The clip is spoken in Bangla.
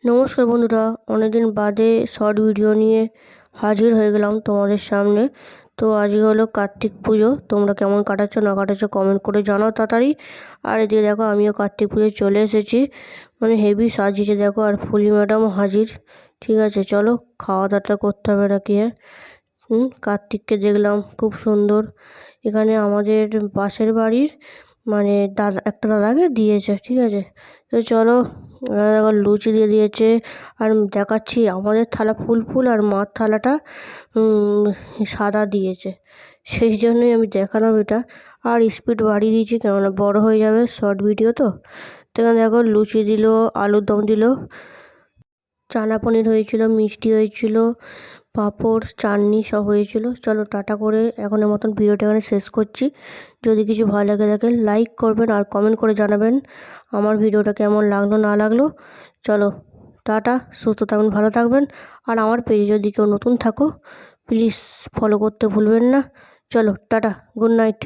নমস্কার বন্ধুরা, অনেকদিন বাদে শর্ট ভিডিও নিয়ে হাজির হয়ে গেলাম তোমাদের সামনে। তো আজকে হলো কার্তিক পুজো। তোমরা কেমন কাটাচ্ছ না কাটাচ্ছ কমেন্ট করে জানাও তাড়াতাড়ি। আর এদিকে দেখো আমিও কার্তিক পুজোয় চলে এসেছি, মানে হেভি সাজিয়েছে দেখো। আর ফুলি ম্যাডামও হাজির। ঠিক আছে, চলো খাওয়া দাওয়াটা করতে হবে নাকি। কার্তিককে দেখলাম খুব সুন্দর। এখানে আমাদের পাশের বাড়ির মানে একটা দাদাকে দিয়েছে, ঠিক আছে। তো চলো, এবার লুচি দিয়ে দিয়েছে। আর দেখাচ্ছি আমাদের থালা ফুল ফুল আর মার থালাটা সাদা দিয়েছে। সেই জন্যই আমি দেখালাম এটা। আর স্পিড বাড়িয়ে দিয়েছি, কেননা বড় হয়ে যাবে শর্ট ভিডিও তো। এখানে দেখো লুচি দিল, আলুর দম দিল, চানা পনির হয়েছিল, মিষ্টি হয়েছিল, পাঁপড়, চাটনি সব হয়েছিল। চলো টাটা করে এখনের মতন ভিডিওটা এখানে শেষ করছি। যদি কিছু ভালো লাগে থাকে লাইক করবেন আর কমেন্ট করে জানাবেন আমার ভিডিওটা কেমন লাগলো না লাগলো। চলো টাটা, সুস্থ থাকবেন, ভালো থাকবেন। আর আমার পেজে যদি কেউ নতুন থাকো প্লিজ ফলো করতে ভুলবেন না। চলো টাটা, গুড নাইট।